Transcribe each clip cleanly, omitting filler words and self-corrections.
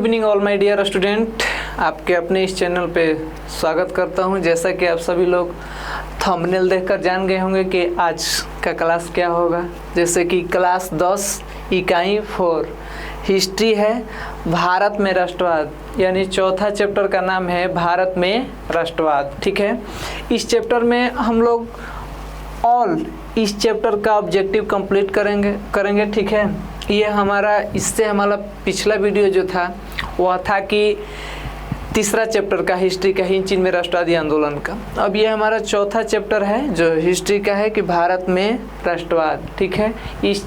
Evening all my dear student, आपके अपने इस चैनल पे स्वागत करता हूं। जैसा कि आप सभी लोग थंबनेल देखकर जान गए होंगे कि आज का क्लास क्या होगा। जैसे कि क्लास 10 इकाई 4 हिस्ट्री है, भारत में राष्ट्रवाद, यानी चौथा चैप्टर का नाम है भारत में राष्ट्रवाद। ठीक है, इस चैप्टर में हम लोग इस चैप्टर का ऑब्जेक्टिव कंप्लीट करेंगे। ठीक है, ये हमारा पिछला वीडियो जो था वह था कि तीसरा चैप्टर का हिस्ट्री का ही चीन में राष्ट्रवादी आंदोलन का। अब ये हमारा चौथा चैप्टर है जो हिस्ट्री का है कि भारत में राष्ट्रवाद। ठीक है, इस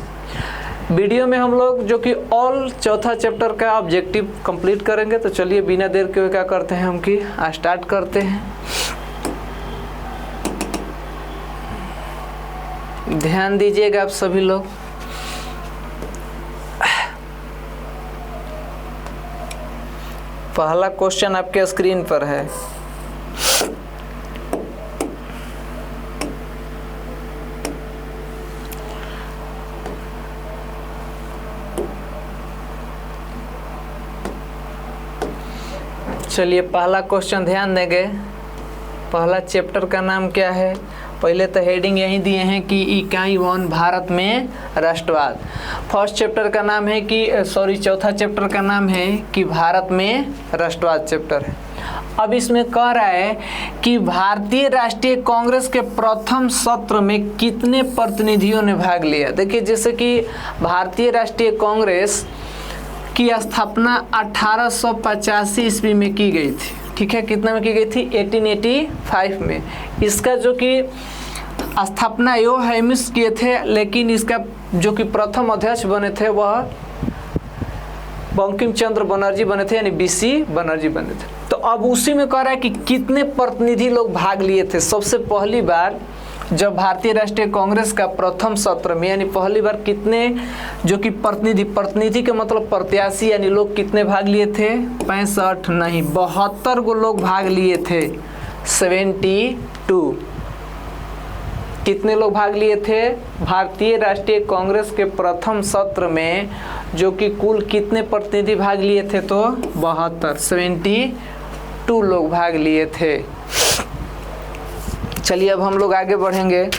वीडियो में हम लोग जो कि चौथा चैप्टर का ऑब्जेक्टिव कंप्लीट करेंगे। तो चलिए बिना देर के क्या करते हैं हम कि स्टार्ट करते हैं। ध्यान दीजिएगा आप सभी लोग। पहला क्वेश्चन आपके स्क्रीन पर है। चलिए पहला क्वेश्चन ध्यान देंगे। पहला चैप्टर का नाम क्या है? पहले तो हेडिंग यही दिए हैं कि इकाई 1 भारत में राष्ट्रवाद। फर्स्ट चैप्टर का नाम है कि चौथा चैप्टर का नाम है कि भारत में राष्ट्रवाद चैप्टर है। अब इसमें कह रहा है कि भारतीय राष्ट्रीय कांग्रेस के प्रथम सत्र में कितने प्रतिनिधियों ने भाग लिया। देखिए, जैसे कि भारतीय राष्ट्रीय कांग्रेस की स्थापना 1885 ईस्वी में की गई थी। ठीक है, कितना में की गई थी? 1885 में। इसका जो कि स्थापना यो हेमिस किए थे, लेकिन इसका जो कि प्रथम अध्यक्ष बने थे वह बंकिम चंद्र बनर्जी बने थे, यानी बीसी बनर्जी बने थे। तो अब उसी में कह रहा है कि कितने प्रतिनिधि लोग भाग लिए थे। सबसे पहली बार जब भारतीय राष्ट्रीय कांग्रेस का प्रथम सत्र में, यानी पहली बार कितने जो कि प्रतिनिधि के मतलब प्रत्याशी, यानी लोग कितने भाग लिए थे? 65 नहीं, 72 को लोग भाग लिए थे। 72 कितने लोग भाग लिए थे? भारतीय राष्ट्रीय कांग्रेस के प्रथम सत्र में जो कि कुल कितने प्रतिनिधि भाग लिए थे? तो 72 लोग भाग लिए थे। चलिए अब हम लोग आगे बढ़ेंगे।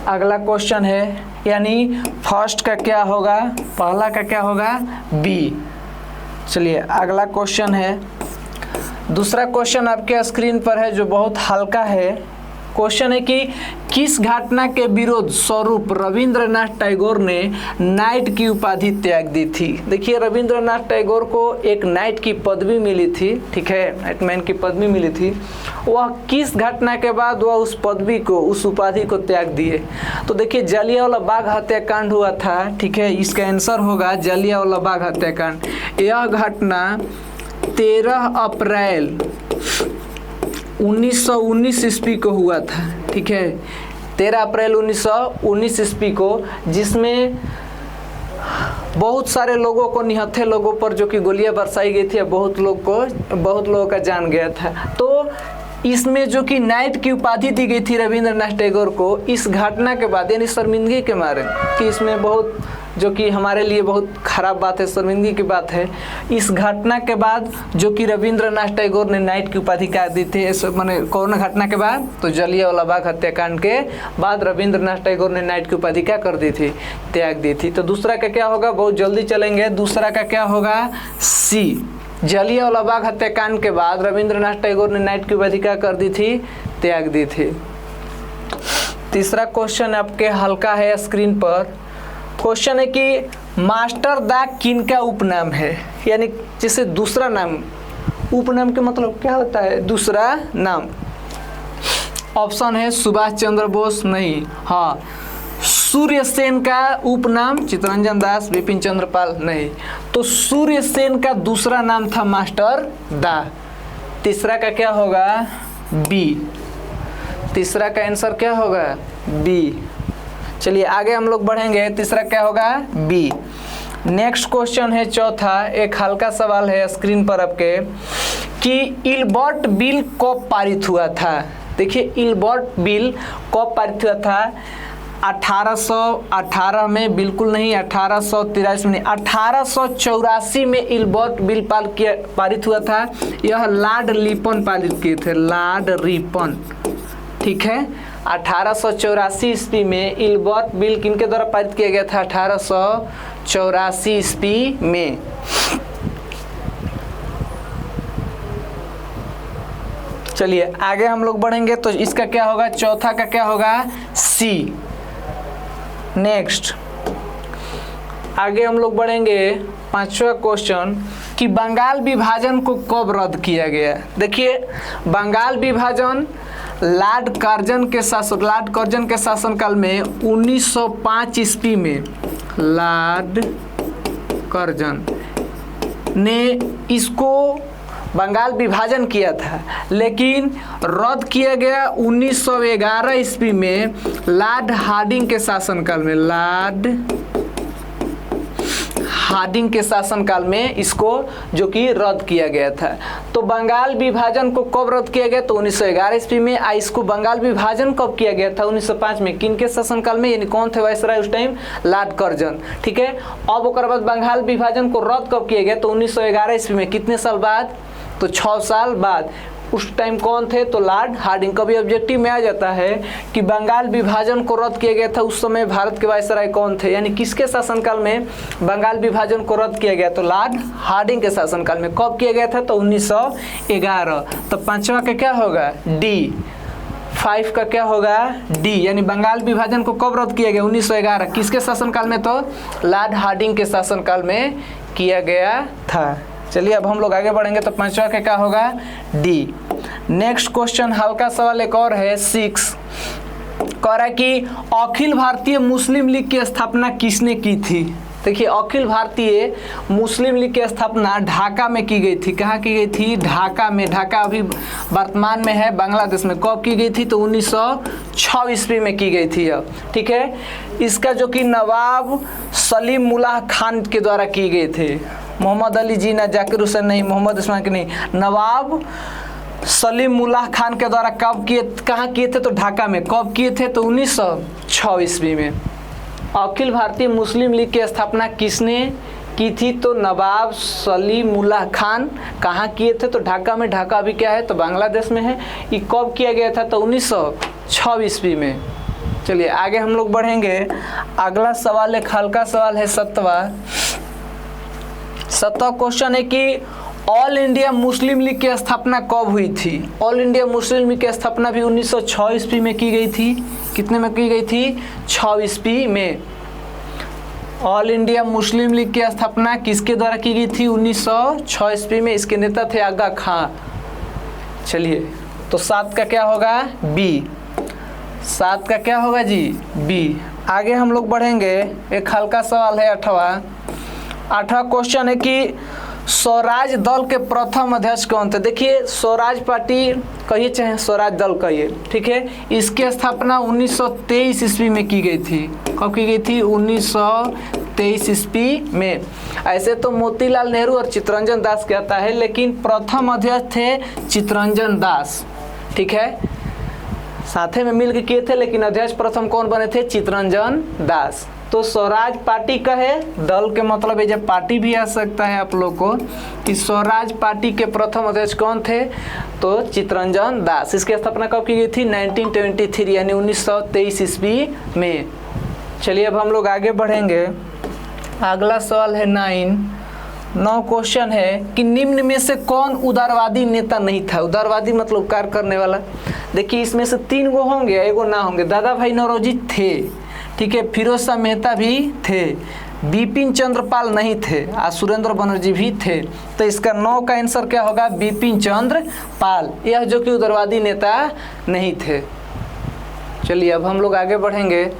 अगला क्वेश्चन है, यानी फर्स्ट का क्या होगा? पहला का क्या होगा? बी। चलिए अगला क्वेश्चन है। दूसरा क्वेश्चन आपके स्क्रीन पर है जो बहुत हल्का है। क्वेश्चन है कि किस घटना के विरोध स्वरूप रविंद्रनाथ टैगोर ने नाइट की उपाधि त्याग दी थी। देखिए, रविंद्रनाथ टैगोर को एक नाइट की पदवी मिली थी। ठीक है, नाइटमैन की पदवी मिली थी। वह किस घटना के बाद वह उस उपाधि को त्याग दिए? तो देखिए, जलियांवाला बाग हत्याकांड हुआ था। ठीक है, इसका आंसर होगा जलियांवाला बाग हत्याकांड। यह घटना 13 अप्रैल 1919 ईस्वी को हुआ था। ठीक है, 13 अप्रैल 1919 ईस्वी को, जिसमें बहुत सारे लोगों को, निहत्थे लोगों पर जो कि गोलियां बरसाई गई थी, बहुत लोगों का जान गया था। तो इसमें जो कि नाइट की उपाधि दी गई थी रविंद्रनाथ टैगोर को इस घटना के बाद, यानी शर्मिंदगी के मारे, कि इसमें बहुत जो कि हमारे लिए बहुत खराब बात है, शर्मिंदगी की बात है। इस घटना के बाद जो कि रविंद्रनाथ टैगोर ने नाइट की उपाधि काट दी थी। मैंने कौन घटना के बाद? तो जलियांवाला बाग हत्याकांड के बाद रविंद्रनाथ टैगोर ने नाइट की उपाधि क्या कर दी थी? त्याग दी थी। तो दूसरा का क्या होगा? बहुत जल्दी चलेंगे। दूसरा का क्या होगा? सी। जलियांवाला बाग हत्याकांड के बाद रविंद्रनाथ टैगोर ने नाइट की उपाधि क्या कर दी थी? त्याग दी थी। तीसरा क्वेश्चन आपके हल्का है स्क्रीन पर। क्वेश्चन है कि मास्टर दा किनका उपनाम है? यानी जैसे दूसरा नाम, उपनाम के मतलब क्या होता है? दूसरा नाम। ऑप्शन है सुभाष चंद्र बोस नहीं, हाँ सूर्यसेन का उपनाम चित्तरंजन दास, विपिन चंद्र पाल नहीं। तो सूर्यसेन का दूसरा नाम था मास्टर दा। तीसरा का क्या होगा? बी। तीसरा का आंसर क्या होगा? बी। चलिए आगे हम लोग बढ़ेंगे। तीसरा क्या होगा? बी। नेक्स्ट क्वेश्चन है चौथा, एक हल्का सवाल है स्क्रीन पर आपके, कि इल्बर्ट बिल कब पारित हुआ था? देखिए, इल्बर्ट बिल कब पारित हुआ था? 1818 में बिल्कुल नहीं, 1883 में नहीं, 1884 में इल्बर्ट बिल पारित हुआ था। यह लॉर्ड रिपन पारित किए थे, लॉर्ड रिपन। ठीक है, 1884 ईस्वी में इल्बर्ट बिल किनके द्वारा पारित किया गया था? 1884 ईस्वी में। चलिए आगे हम लोग बढ़ेंगे तो इसका क्या होगा? चौथा का क्या होगा? सी। नेक्स्ट आगे हम लोग बढ़ेंगे, पांचवा क्वेश्चन कि बंगाल विभाजन को कब रद्द किया गया? देखिए, बंगाल विभाजन लॉर्ड कर्जन के शासनकाल में 1905 ईस्वी में लॉर्ड कर्जन ने इसको बंगाल विभाजन किया था, लेकिन रद्द किया गया 1911 ईस्वी में लॉर्ड हार्डिंग के शासनकाल में। लॉर्ड हार्डिंग के शासनकाल में इसको जो कि रद्द किया गया था। तो बंगाल विभाजन को कब रद्द किया गया? तो 1911 ईस्वी में। इसको बंगाल विभाजन कब किया गया था? 1905 में। किन के शासनकाल में? यानी कौन थे वायसराय उस टाइम? Lord Curzon. ठीक है, अब ओकर बाद बंगाल विभाजन को रद्द कब किया गया? तो 1911 ईस्वी में। कितने साल बाद? तो 6 साल बाद। उस टाइम कौन थे? तो लॉर्ड हार्डिंग। कभी ऑब्जेक्टिव में आ जाता है कि बंगाल विभाजन को रद्द किया गया था, उस समय भारत के वायसराय कौन थे, यानी किसके शासनकाल में बंगाल विभाजन को रद्द किया गया? तो लॉर्ड हार्डिंग के शासनकाल में। कब किया गया था? तो 1911। तो पांचवा का क्या होगा? डी। 5 का क्या होगा? डी। यानी बंगाल विभाजन को कब रद्द किया गया? 1911। किसके शासनकाल में? तो लॉर्ड हार्डिंग के शासनकाल में किया गया था। चलिए अब हम लोग आगे बढ़ेंगे तो पांचवा का क्या होगा? डी। नेक्स्ट क्वेश्चन हल्का सवाल एक और है, 6। कह रहा है कि अखिल भारतीय मुस्लिम लीग की स्थापना किसने की थी? देखिए, अखिल भारतीय मुस्लिम लीग की स्थापना ढाका में की गई थी। कहाँ की गई थी? ढाका में। ढाका अभी वर्तमान में है बांग्लादेश में। कब की गई थी? तो 1906 ईस्वी में की गई थी अब। ठीक है, इसका जो कि नवाब सलीम उल्लाह खान के द्वारा की गई थी। मोहम्मद अली जिन्ना, जाकिर हुसैन नहीं, मोहम्मद उस्मान की नहीं, नवाब सलीम उल्लाह खान के द्वारा कब किए? कहाँ किए थे? तो ढाका में। कब किए थे? तो 1906 ईस्वी में। अखिल भारतीय मुस्लिम लीग की स्थापना किसने की थी? तो नवाब सलीम उल्लाह खान। कहाँ किए थे? तो ढाका में। ढाका अभी क्या है? तो बांग्लादेश में है। ये कब किया गया था? तो 1906 ईस्वी में। चलिए आगे हम लोग बढ़ेंगे। अगला सवाल एक हल्का सवाल है, 7वां क्वेश्चन है कि ऑल इंडिया मुस्लिम लीग की स्थापना कब हुई थी? ऑल इंडिया मुस्लिम लीग की स्थापना भी 1906 ईस्वी में की गई थी। कितने में की गई थी? 6 ईस्वी में। ऑल इंडिया मुस्लिम लीग की स्थापना किसके द्वारा की गई थी? 1906 ईस्वी में। इसके नेता थे आगा खां। चलिए तो 7 का क्या होगा? बी। 7 का क्या होगा जी? बी। आगे हम लोग बढ़ेंगे, एक हल्का सवाल है 8वां क्वेश्चन है कि स्वराज दल के प्रथम अध्यक्ष कौन थे? देखिए, स्वराज पार्टी कहिए चाहे स्वराज दल कहिए, ठीक है, इसकी स्थापना 1923 ईस्वी में की गई थी। कब की गई थी? 1923 ईस्वी में। ऐसे तो मोतीलाल नेहरू और चित्तरंजन दास कहता है, लेकिन प्रथम अध्यक्ष थे चित्तरंजन दास। ठीक है, साथे में मिलकर किए थे, लेकिन अध्यक्ष प्रथम कौन बने थे? चित्तरंजन दास। तो स्वराज पार्टी का है, दल के मतलब है जब पार्टी भी आ सकता है आप लोग को, कि स्वराज पार्टी के प्रथम अध्यक्ष कौन थे? तो चित्तरंजन दास। इसकी स्थापना कब की गई थी? 1923 यानी 1923 ईस्वी में। चलिए अब हम लोग आगे बढ़ेंगे। अगला सवाल है 9 क्वेश्चन है कि निम्न में से कौन उदारवादी नेता नहीं था? उदारवादी मतलब उपकार करने वाला। देखिए, इसमें से 3 गो होंगे, एगो ना होंगे। दादा भाई नौरोजी थे, ठीक है, फिरोज शाह मेहता भी थे, बिपिन चंद्र पाल नहीं थे, और सुरेंद्र बनर्जी भी थे। तो इसका 9 का आंसर क्या होगा? बिपिन चंद्र पाल, यह जो कि उदारवादी नेता नहीं थे। चलिए अब हम लोग आगे बढ़ेंगे।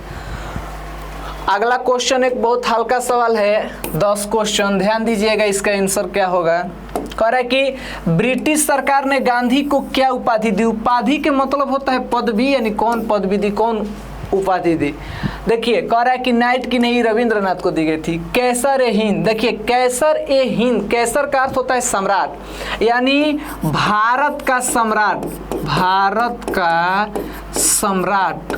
अगला क्वेश्चन एक बहुत हल्का सवाल है, 10 क्वेश्चन, ध्यान दीजिएगा इसका आंसर क्या होगा। कह रहा है कि ब्रिटिश सरकार ने गांधी को क्या उपाधि दी? उपाधि के मतलब होता है पदवी, यानी कौन पदवी दी, कौन उपाधि दी। देखिए, कह रहा है कि नाइट की नहीं, रविंद्रनाथ को दी गई थी। कैसर ए हिंद, देखिए कैसर ए हिंद, कैसर का अर्थ होता है सम्राट, यानी भारत का सम्राट, भारत का सम्राट,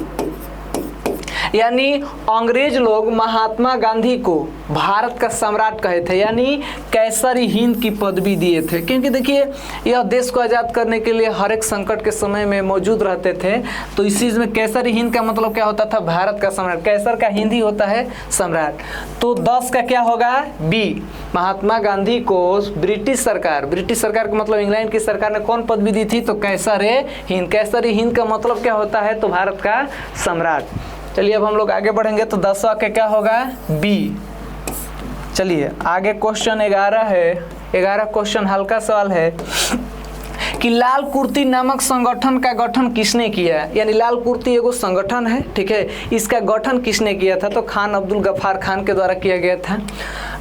यानी अंग्रेज लोग महात्मा गांधी को भारत का सम्राट कहे थे, यानी कैसर हिंद की पदवी दिए थे। क्योंकि देखिए यह देश को आज़ाद करने के लिए हर एक संकट के समय में मौजूद रहते थे, तो इस चीज़ में कैसर हिंद का मतलब क्या होता था, भारत का सम्राट। कैसर का हिंदी होता है सम्राट। तो 10 का क्या होगा, बी। महात्मा गांधी को ब्रिटिश सरकार का मतलब इंग्लैंड की सरकार ने कौन पदवी दी थी, तो कैसर हिंद। कैसर हिंद का मतलब क्या होता है, तो भारत का सम्राट। चलिए अब हम लोग आगे बढ़ेंगे, तो 10वां का क्या होगा, बी। चलिए आगे क्वेश्चन 11 है। 11 क्वेश्चन हल्का सवाल है कि लाल कुर्ती नामक संगठन का गठन किसने किया। यानी लाल कुर्ती एगो संगठन है, ठीक है, इसका गठन किसने किया था, तो खान अब्दुल गफ्फार खान के द्वारा किया गया था।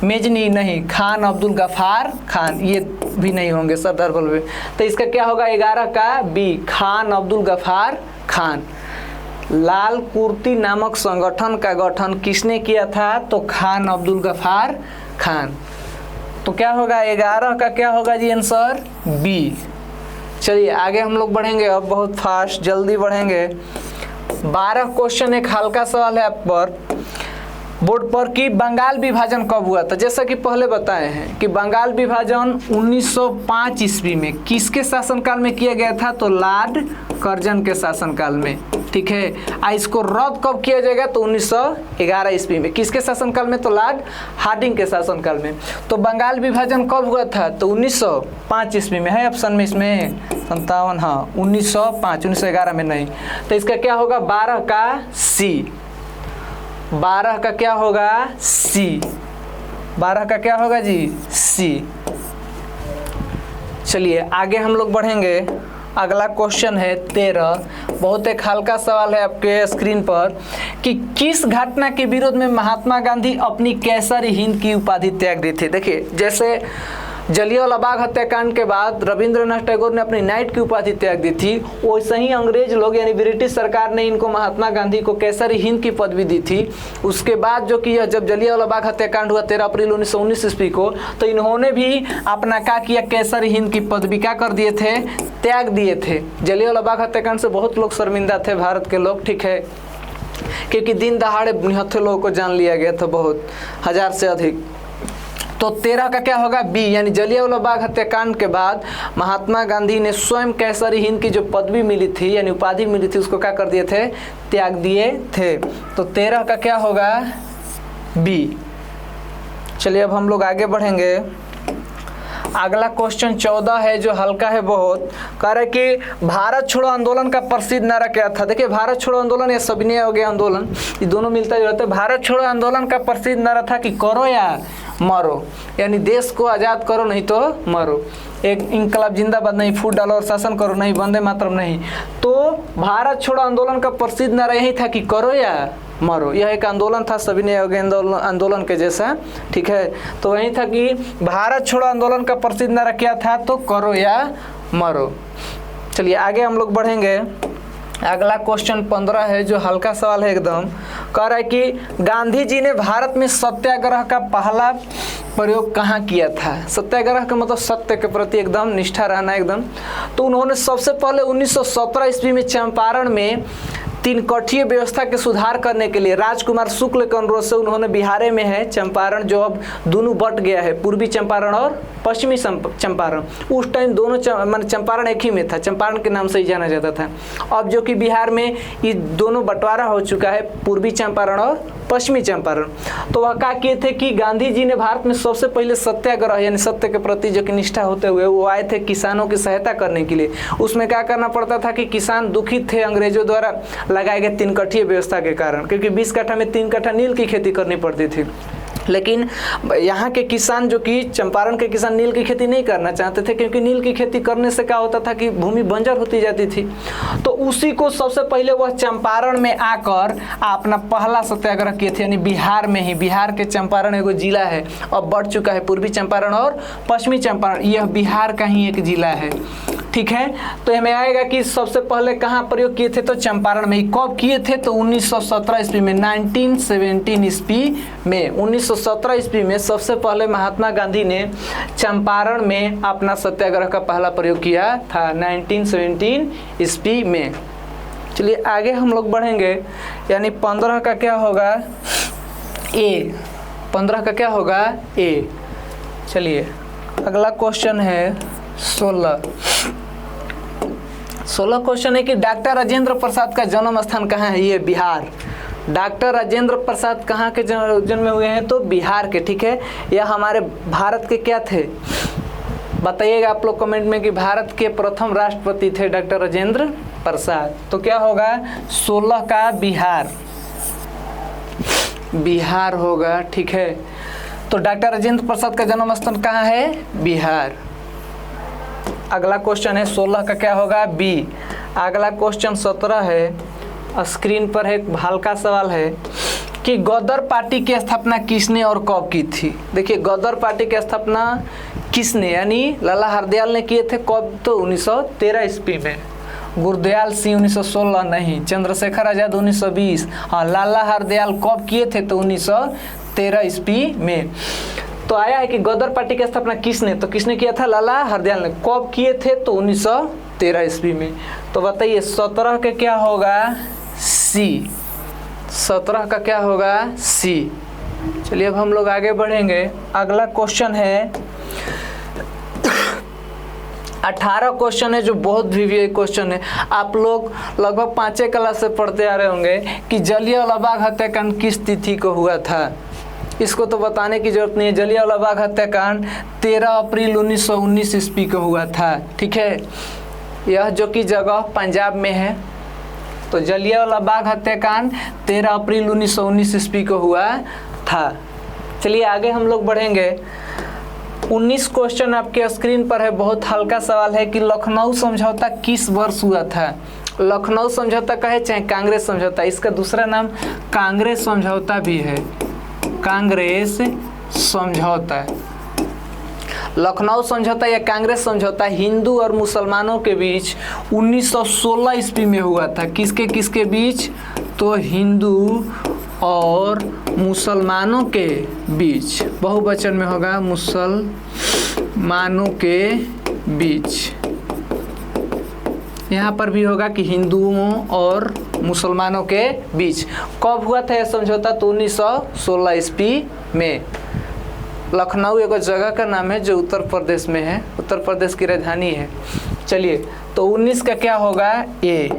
मेजनी नहीं, खान अब्दुल गफ्फार खान, ये भी नहीं होंगे सरदार वल्लभ। तो इसका क्या होगा 11 का बी, खान अब्दुल गफ्फार खान। लाल कुर्ती नामक संगठन का गठन किसने किया था, तो खान अब्दुल गफ्फार खान। तो क्या होगा 11 का क्या होगा जी आंसर, बी। चलिए आगे हम लोग बढ़ेंगे, अब बहुत फास्ट जल्दी बढ़ेंगे। 12 क्वेश्चन एक हल्का सवाल है आप पर बोर्ड पर कि बंगाल विभाजन कब हुआ था। जैसा कि पहले बताए हैं कि बंगाल विभाजन 1905 ईस्वी में किसके शासनकाल में किया गया था, तो लॉर्ड कर्जन के शासनकाल में, ठीक है। इसको रद्द कब किया जाएगा, तो 1911 ईस्वी में। किसके शासनकाल में, तो लॉर्ड हार्डिंग के शासनकाल में। तो बंगाल विभाजन कब हुआ था, तो 1905 ईस्वी में है ऑप्शन में, इसमें 57, हाँ 1905, 1911 में नहीं। तो इसका क्या होगा 12 का सी। 12 का क्या होगा सी। 12 का क्या होगा जी, सी। चलिए आगे हम लोग बढ़ेंगे। अगला क्वेश्चन है 13, बहुत एक हल्का सवाल है आपके स्क्रीन पर कि किस घटना के विरोध में महात्मा गांधी अपनी कैसर हिंद की उपाधि त्याग दी थी। देखिए जैसे जलियांवाला बाग हत्याकांड के बाद रविंद्रनाथ टैगोर ने अपनी नाइट की उपाधि त्याग दी थी, वैसे ही अंग्रेज लोग यानी ब्रिटिश सरकार ने इनको महात्मा गांधी को कैसर हिंद की पदवी दी थी। उसके बाद जो कि जब जलियांवाला बाग हत्याकांड हुआ 13 अप्रैल 1919 ईस्वी को, तो इन्होंने भी अपना क्या किया, कैसर हिंद की पदवी क्या कर दिए थे, त्याग दिए थे। जलियांवाला बाग हत्याकांड से बहुत लोग शर्मिंदा थे भारत के लोग, ठीक है, क्योंकि दिन दहाड़े निहत्थे लोगों को जान लिया गया था, बहुत 1000 से अधिक। तो 13 का क्या होगा बी, यानी जलियांवाला बाग हत्याकांड के बाद महात्मा गांधी ने स्वयं कैसर हिंद की जो पदवी मिली थी यानी उपाधि मिली थी उसको क्या कर दिए थे, त्याग दिए थे। तो 13 का क्या होगा बी। चलिए अब हम लोग आगे बढ़ेंगे। अगला क्वेश्चन 14 है जो हल्का है बहुत, कह रहे कि भारत छोड़ो आंदोलन का प्रसिद्ध नारा क्या था। देखिए भारत छोड़ो आंदोलन या सविनय अवज्ञा आंदोलन, ये दोनों मिलता जुलता है। भारत छोड़ो आंदोलन का प्रसिद्ध नारा था कि करो या मरो, यानी देश को आज़ाद करो नहीं तो मरो। एक इंकलाब जिंदाबाद नहीं, फूट डालो और शासन करो नहीं, वंदे मातरम नहीं। तो भारत छोड़ो आंदोलन का प्रसिद्ध नारा यही था कि करो या मरो। यह एक आंदोलन था सविनय अवज्ञा आंदोलन के जैसा, ठीक है। तो वही था कि भारत छोड़ो आंदोलन का प्रसिद्ध नारा क्या था, तो करो या मरो। चलिए आगे हम लोग बढ़ेंगे। अगला क्वेश्चन 15 है जो हल्का सवाल है एकदम, कह रहा है कि गांधी जी ने भारत में सत्याग्रह का पहला प्रयोग कहाँ किया था। सत्याग्रह का मतलब सत्य के प्रति एकदम निष्ठा रहना एकदम। तो उन्होंने सबसे पहले 1917 ईस्वी में चंपारण में 3 कठीय व्यवस्था के सुधार करने के लिए राजकुमार शुक्ल के अनुरोध से उन्होंने बिहार में है चंपारण, जो अब दोनों बट गया है, पूर्वी चंपारण और पश्चिमी चंपारण। उस टाइम दोनों मान चंपारण एक ही में था, चंपारण के नाम से ही जाना जाता था। अब जो कि बिहार में ये दोनों बंटवारा हो चुका है, पूर्वी चंपारण और पश्चिमी चंपारण। तो वह क्या किए थे कि गांधी जी ने भारत में सबसे पहले सत्याग्रह यानी सत्य के प्रति जो कि निष्ठा होते हुए वो आए थे किसानों की सहायता करने के लिए। उसमें क्या करना पड़ता था कि किसान दुखित थे अंग्रेजों द्वारा लगाए गए 3 कठीय व्यवस्था के कारण, क्योंकि 20 कट्ठा में 3 कट्ठा नील की खेती करनी पड़ती थी। लेकिन यहाँ के किसान जो कि चंपारण के किसान नील की खेती नहीं करना चाहते थे, क्योंकि नील की खेती करने से क्या होता था कि भूमि बंजर होती जाती थी। तो उसी को सबसे पहले वह चंपारण में आकर अपना पहला सत्याग्रह किए थे, यानी बिहार में ही। बिहार के चंपारण एगो जिला है, अब बढ़ चुका है पूर्वी चंपारण और पश्चिमी चंपारण, यह बिहार का ही एक जिला है, ठीक है। तो हमें आएगा कि सबसे पहले कहाँ प्रयोग किए थे, तो चंपारण में ही। कब किए थे, तो 1917 ईस्वी में, 1917 ईस्वी में। 1917 ईस्वी में सबसे पहले महात्मा गांधी ने चंपारण में अपना सत्याग्रह का पहला प्रयोग किया था, 1917 ईस्वी में। चलिए आगे हम लोग बढ़ेंगे, यानी 15 का क्या होगा ए, 15 का क्या होगा ए। चलिए अगला क्वेश्चन है 16 क्वेश्चन है कि डॉक्टर राजेंद्र प्रसाद का जन्म स्थान कहाँ है? ये बिहार। डॉक्टर राजेंद्र प्रसाद कहाँ के जन्म हुए हैं? तो बिहार के, ठीक है। यह हमारे भारत के क्या थे, बताइएगा आप लोग कमेंट में कि भारत के प्रथम राष्ट्रपति थे डॉक्टर राजेंद्र प्रसाद। तो क्या होगा 16 का बिहार होगा, ठीक है। तो डॉक्टर राजेंद्र प्रसाद का जन्म स्थान कहाँ है? बिहार। अगला क्वेश्चन है 16 का क्या होगा बी। अगला क्वेश्चन 17 है, स्क्रीन पर एक हल्का सवाल है कि गदर पार्टी की स्थापना किसने और कब की थी? देखिए गदर पार्टी की स्थापना किसने, यानी लाला हरदयाल ने किए थे। कब? तो 1913 ईस्वी में। गुरदयाल सिंह 1916 नहीं, चंद्रशेखर आजाद 1920। हाँ, लाला हरदयाल कब किए थे? तो 1913 ईस्वी में। तो आया है कि गदर पार्टी की स्थापना किसने, तो किसने किया था? लाला हरदयाल ने। कब किए थे? तो 1913 ईस्वी में। तो बताइए 17 का क्या होगा सी। 17 का क्या होगा सी। चलिए अब हम लोग आगे बढ़ेंगे। अगला क्वेश्चन है 18 क्वेश्चन है, जो बहुत भी क्वेश्चन है। आप लोग लगभग 5वीं क्लास से पढ़ते आ रहे होंगे कि जलियांवाला बाग हत्याकांड किस तिथि को हुआ था। इसको तो बताने की जरूरत नहीं है। जलियांवाला बाग हत्याकांड 13 अप्रैल 1919 ईस्वी को हुआ था, ठीक है। यह जो कि जगह पंजाब में है। तो जलियांवाला बाग हत्याकांड 13 अप्रैल 1919 ईस्वी को हुआ था। चलिए आगे हम लोग बढ़ेंगे। 19 क्वेश्चन आपके स्क्रीन पर है, बहुत हल्का सवाल है कि लखनऊ समझौता किस वर्ष हुआ था? लखनऊ समझौता कहे चाहे कांग्रेस समझौता, इसका दूसरा नाम कांग्रेस समझौता भी है। कांग्रेस समझौता, लखनऊ समझौता या कांग्रेस समझौता हिंदू और मुसलमानों के बीच 1916 ईस्वी में हुआ था। किसके बीच? तो हिंदू और मुसलमानों के बीच, बहुवचन में होगा मुसलमानों के बीच। यहाँ पर भी होगा कि हिंदुओं और मुसलमानों के बीच। कब हुआ था यह समझौता? तो 1916 ईस्वी में। लखनऊ एक जगह का नाम है जो उत्तर प्रदेश में है, उत्तर प्रदेश की राजधानी है। चलिए तो 19 का क्या होगा ए।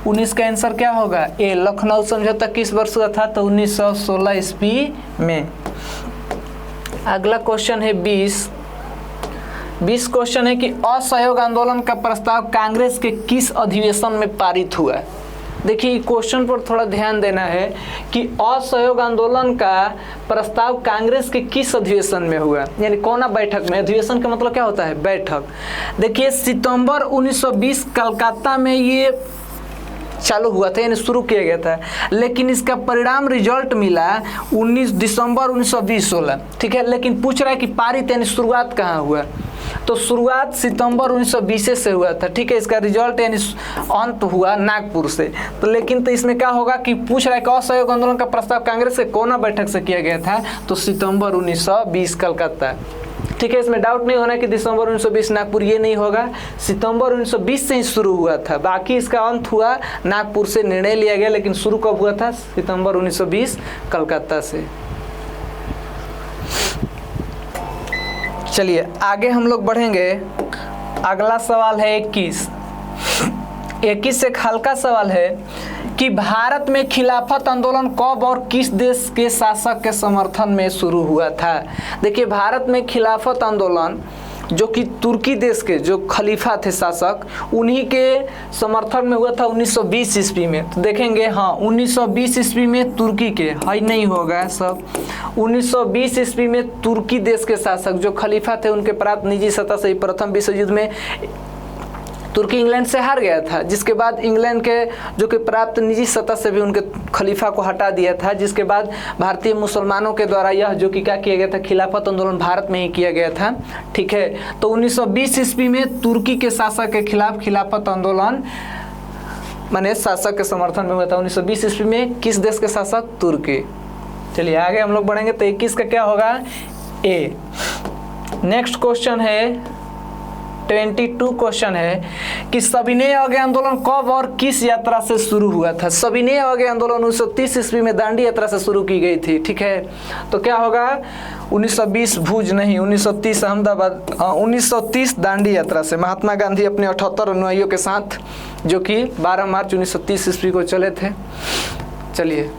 19 का आंसर क्या होगा ए। लखनऊ समझौता किस वर्ष हुआ था? तो 1916 ईस्वी में। अगला क्वेश्चन है 20 क्वेश्चन है कि असहयोग आंदोलन का प्रस्ताव कांग्रेस के किस अधिवेशन में पारित हुआ? देखिए क्वेश्चन पर थोड़ा ध्यान देना है कि असहयोग आंदोलन का प्रस्ताव कांग्रेस के किस अधिवेशन में हुआ, यानी कौन बैठक में। अधिवेशन का मतलब क्या होता है? बैठक। देखिए सितंबर 1920 कलकत्ता में ये चालू हुआ था, यानी शुरू किया गया था, लेकिन इसका परिणाम रिजल्ट मिला 19 दिसंबर 1920-16, ठीक है। लेकिन पूछ रहा है कि पारित यानी शुरुआत कहाँ हुआ? तो शुरुआत सितंबर 1920 से हुआ था, ठीक है। इसका रिजल्ट यानी अंत हुआ नागपुर से। तो लेकिन तो इसमें क्या होगा कि पूछ रहा है कि असहयोग आंदोलन का प्रस्ताव कांग्रेस के कौन बैठक से किया गया था? तो सितंबर 1920 कलकत्ता, ठीक है। इसमें डाउट नहीं होना कि दिसंबर 1920 नागपुर, ये नहीं होगा। सितंबर 1920 से ही शुरू हुआ था, बाकी इसका अंत हुआ नागपुर से, निर्णय लिया गया। लेकिन शुरू कब हुआ था? सितंबर 1920 कलकत्ता से। चलिए आगे हम लोग बढ़ेंगे। अगला सवाल है 21 एक हल्का सवाल है कि भारत में खिलाफत आंदोलन कब और किस देश के शासक के समर्थन में शुरू हुआ था? देखिए भारत में खिलाफत आंदोलन जो कि तुर्की देश के जो खलीफा थे शासक, उन्हीं के समर्थन में हुआ था 1920 ईस्वी में। तो देखेंगे हाँ 1920 ईस्वी में तुर्की के, हाई नहीं होगा सब, 1920 ईस्वी में तुर्की देश के शासक जो खलीफा थे उनके प्राप्त निजी सत्ता से प्रथम विश्व युद्ध में तुर्की इंग्लैंड से हार गया था, जिसके बाद इंग्लैंड के जो कि प्राप्त निजी सत्ता से भी उनके खलीफा को हटा दिया था। जिसके बाद भारतीय मुसलमानों के द्वारा यह जो कि क्या किया गया था, खिलाफत आंदोलन भारत में ही किया गया था, ठीक है। तो 1920 ईस्वी में तुर्की के शासक के खिलाफ खिलाफत आंदोलन माने शासक के समर्थन में हुआ था 1920 ईस्वी में। किस देश के शासक? तुर्की। चलिए आगे हम लोग बढ़ेंगे। तो 21 का क्या होगा ए। नेक्स्ट क्वेश्चन है 22 क्वेश्चन है कि सविनय अवज्ञा आंदोलन कब और किस यात्रा से शुरू हुआ था। सविनय अवज्ञा आंदोलन 1930 ईस्वी में दांडी यात्रा से शुरू की गई थी। ठीक है, तो क्या होगा 1920 भुज नहीं, 1930 अहमदाबाद, 1930 दांडी यात्रा से महात्मा गांधी अपने 78 अनुयायियों के साथ, जो कि 12 मार्च 1930 ईस्वी को चले थे। चलिए,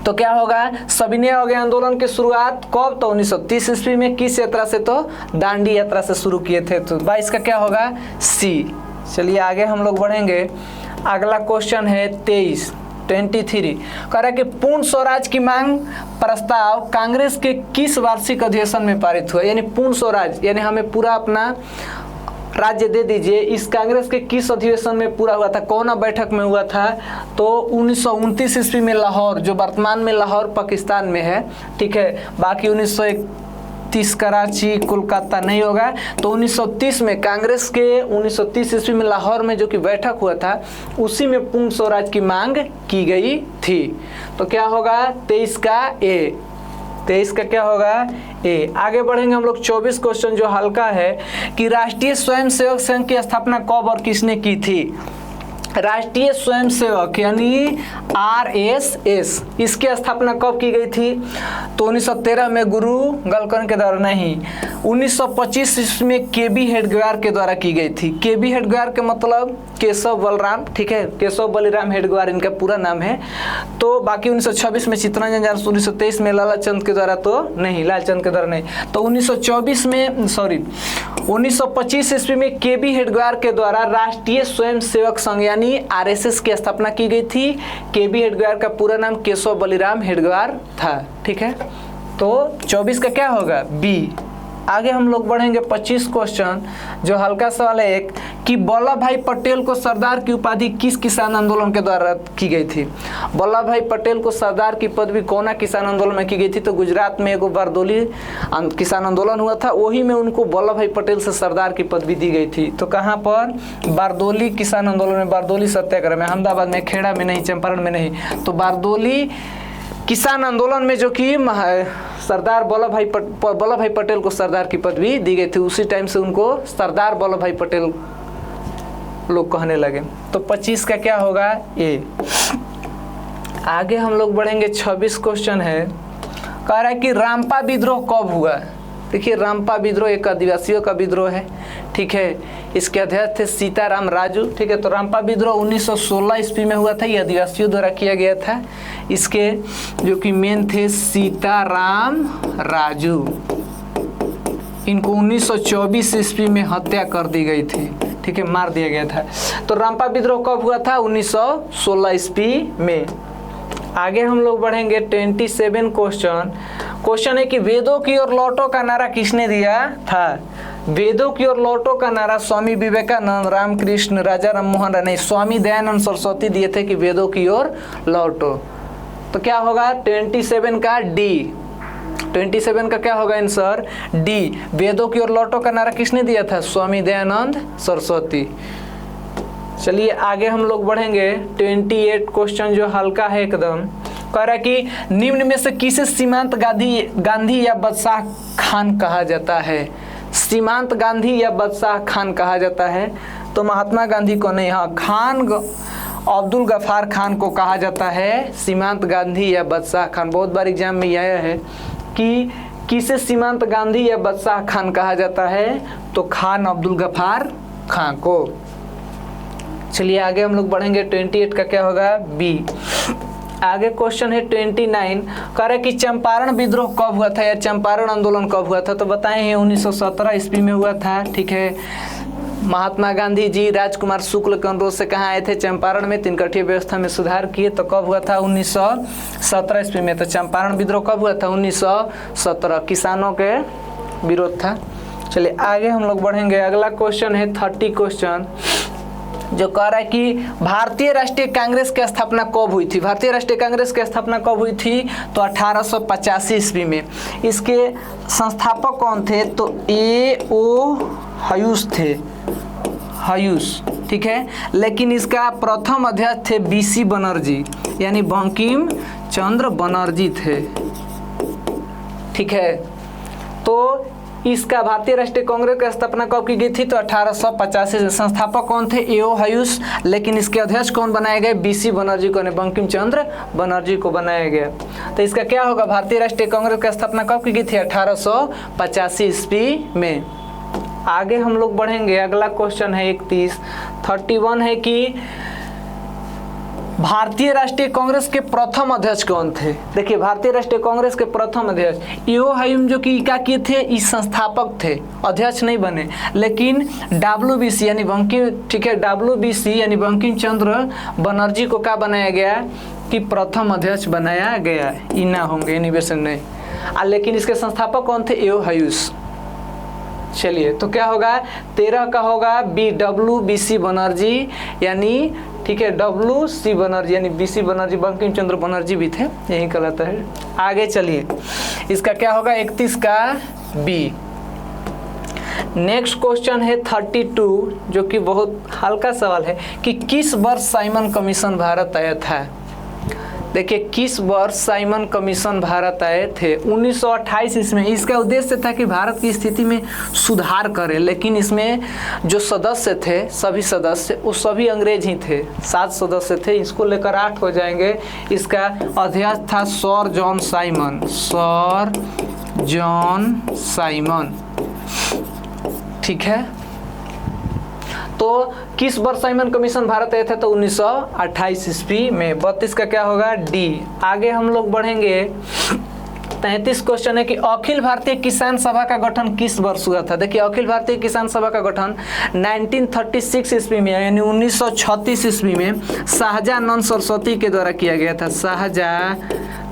तो क्या होगा सविनय अवज्ञा आंदोलन की शुरुआत कब, तो 1930 ईस्वी में। किस यात्रा से, तो दांडी यात्रा से शुरू किए थे। तो 22 का क्या होगा सी। चलिए आगे हम लोग बढ़ेंगे। अगला क्वेश्चन है 23 कह रहा है कि पूर्ण स्वराज की मांग प्रस्ताव कांग्रेस के किस वार्षिक अधिवेशन में पारित हुआ। यानी पूर्ण स्वराज यानी हमें पूरा अपना राज्य दे दीजिए, इस कांग्रेस के किस अधिवेशन में पूरा हुआ था, कौन बैठक में हुआ था, तो 1929 ईस्वी में लाहौर, जो वर्तमान में लाहौर पाकिस्तान में है। ठीक है, बाकी 1931 कराची कोलकाता नहीं होगा। तो 1930 में कांग्रेस के 1930 ईस्वी में लाहौर में जो कि बैठक हुआ था, उसी में पूर्ण स्वराज की मांग की गई थी। तो क्या होगा 23 का ए। 23 का क्या होगा ए। आगे बढ़ेंगे हम लोग 24 क्वेश्चन जो हल्का है कि राष्ट्रीय स्वयंसेवक संघ की स्थापना कब और किसने की थी। राष्ट्रीय स्वयंसेवक यानी आरएसएस, इसकी स्थापना कब की गई थी, तो 1913 में गुरु गलकर्ण के द्वारा नहीं, 1925 ईस्वी में केबी हेडगेवार के द्वारा की गई थी। केबी हेडगेवार के मतलब केशव बलराम, ठीक है, केशव बलिराम हेडगेवार इनका पूरा नाम है। तो बाकी 1926 में चित्तरंजन झार, 1923 में लालचंद के द्वारा तो नहीं, लालचंद के द्वारा नहीं। तो 1925 ईस्वी में केबी हेडगेवार के द्वारा राष्ट्रीय स्वयंसेवक संघ यानी आरएसएस की स्थापना की गई थी। केबी हेडगेवार का पूरा नाम केशव बलिराम हेडगेवार था। ठीक है, तो 24 का क्या होगा बी। आगे हम लोग बढ़ेंगे 25 क्वेश्चन जो हल्का सवाल है एक कि वल्लभ भाई पटेल को सरदार की उपाधि किस किसान आंदोलन के द्वारा की गई थी। वल्लभ भाई पटेल को सरदार की पदवी कौन किसान आंदोलन में की गई थी, तो गुजरात में एक बारदोली किसान आंदोलन हुआ था, वही में उनको वल्लभ भाई पटेल से सरदार की पदवी दी गई थी। तो कहाँ पर, बारदोली किसान आंदोलन में, बारदोली सत्याग्रह में, अहमदाबाद में, खेड़ा में नहीं, चंपारण में नहीं। तो बारदोली किसान आंदोलन में जो कि सरदार वल्लभ भाई पटेल को सरदार की पदवी दी गई थी, उसी टाइम से उनको सरदार वल्लभ भाई पटेल लोग कहने लगे। तो 25 का क्या होगा ए। आगे हम लोग बढ़ेंगे 26 क्वेश्चन है, कह रहा है कि रामपा विद्रोह कब हुआ। देखिए रामपा विद्रोह एक आदिवासियों का विद्रोह है। ठीक है, इसके अध्यक्ष थे सीताराम राजू। ठीक है, तो रामपा विद्रोह 1916 ईस्वी में हुआ था, ये आदिवासियों द्वारा किया गया था। इसके जो कि मेन थे सीताराम राजू, इनको 1924 ईस्वी में हत्या कर दी गई थी। ठीक है, मार दिया गया था। तो रामपा विद्रोह कब हुआ था, 1916 ईस्वी में। आगे हम लोग बढ़ेंगे 27 क्वेश्चन है कि वेदों की ओर लौटो का नारा किसने दिया था। वेदों की ओर लौटो का नारा स्वामी विवेकानंद, रामकृष्ण, राजा राम मोहन राय नहीं, स्वामी दयानंद सरस्वती दिए थे कि वेदों की ओर लौटो। तो क्या होगा 27 का डी। 27 का क्या होगा आंसर डी। वेदों की ओर लौटो का नारा किसने दिया था, स्वामी दयानंद सरस्वती। चलिए आगे हम लोग बढ़ेंगे 28 क्वेश्चन जो हल्का है एकदम, कह रहा है कि निम्न में से किसे सीमांत गांधी या बादशाह खान कहा जाता है। सीमांत गांधी या बादशाह खान कहा जाता है, तो महात्मा गांधी को नहीं, हाँ खान अब्दुल गफ्फार खान को कहा जाता है सीमांत गांधी या बादशाह खान। बहुत बार एग्जाम में आया है कि किसे सीमांत गांधी या बादशाह खान कहा जाता है, तो खान अब्दुल गफ्फार खान को। चलिए आगे हम लोग बढ़ेंगे 28 का क्या होगा बी। आगे क्वेश्चन है 29, कह रहा है कि चंपारण विद्रोह कब हुआ था या चंपारण आंदोलन कब हुआ था, तो बताए हैं 1917 ईस्वी में हुआ था। ठीक है, महात्मा गांधी जी राजकुमार शुक्ल के अनुरोध से कहाँ आए थे, चंपारण में, तिनकठिया व्यवस्था में सुधार किए। तो कब हुआ था 1917 ईस्वी में। तो चंपारण विद्रोह कब हुआ था 1917, किसानों के विरोध था। चलिए आगे हम लोग बढ़ेंगे। अगला क्वेश्चन है 30 क्वेश्चन जो कह रहा है कि भारतीय राष्ट्रीय कांग्रेस की स्थापना कब हुई थी। भारतीय राष्ट्रीय कांग्रेस की स्थापना कब हुई थी, तो 1885 ईस्वी में। इसके संस्थापक कौन थे, तो ए.ओ. हयूस थे, हयूस। ठीक है, लेकिन इसका प्रथम अध्यक्ष थे बी.सी. बनर्जी, यानी बंकिम चंद्र बनर्जी थे। ठीक है, तो इसका भारतीय राष्ट्रीय कांग्रेस की स्थापना कब की गई थी? तो 1885 से। संस्थापक कौन थे? एओ हयूस। लेकिन इसके अध्यक्ष कौन बनाए गए? बीसी बनर्जी को, बंकिम चंद्र बनर्जी को बनाया गया। तो इसका क्या होगा? भारतीय राष्ट्रीय कांग्रेस की स्थापना कब की गई थी? 1885 ईस्वी में। आगे हम लोग बढ़ेंगे। अगला क्वेश्चन है 31 है कि भारतीय राष्ट्रीय कांग्रेस के प्रथम अध्यक्ष कौन थे? देखिए, भारतीय राष्ट्रीय कांग्रेस के प्रथम अध्यक्ष एओ हयूम जो कि क्या किए थे? इस संस्थापक थे, अध्यक्ष नहीं बने। लेकिन WBC यानी WBC यानी बंकिम चंद्र बनर्जी को क्या बनाया गया? कि प्रथम अध्यक्ष बनाया गया। इना होंगे इनिवेशन नहीं। लेकिन इसके संस्थापक कौन थे? एओ हयूस। चलिए, तो क्या होगा? 13 का होगा WBC बनर्जी, यानी WC बनर्जी यानी BC बनर्जी, बंकिम चंद्र बनर्जी भी थे, यही कहलाता है। आगे चलिए, इसका क्या होगा? 31 का B। नेक्स्ट क्वेश्चन है 32, जो कि बहुत हल्का सवाल है कि किस वर्ष साइमन कमीशन भारत आया था? देखिए, किस वर्ष साइमन कमीशन भारत आए थे? 1928 इसमें। इसका उद्देश्य था कि भारत की स्थिति में सुधार करे, लेकिन इसमें जो सदस्य थे, सभी सदस्य, वो सभी अंग्रेज ही थे। 7 सदस्य थे, इसको लेकर 8 हो जाएंगे। इसका अध्यक्ष था sir John Simon. Sir John Simon, ठीक है। तो किस वर्ष साइमन कमीशन भारत आया था? तो 1928 ईस्वी में। 32 का क्या होगा? D। आगे हम लोग बढ़ेंगे। 33 क्वेश्चन है कि अखिल भारतीय किसान सभा का गठन किस वर्ष हुआ था? देखिए, अखिल भारतीय किसान सभा का गठन 1936 ईस्वी में, यानी 1936 ईस्वी में शाहजानंद सरस्वती के द्वारा किया गया था। शाहजानंद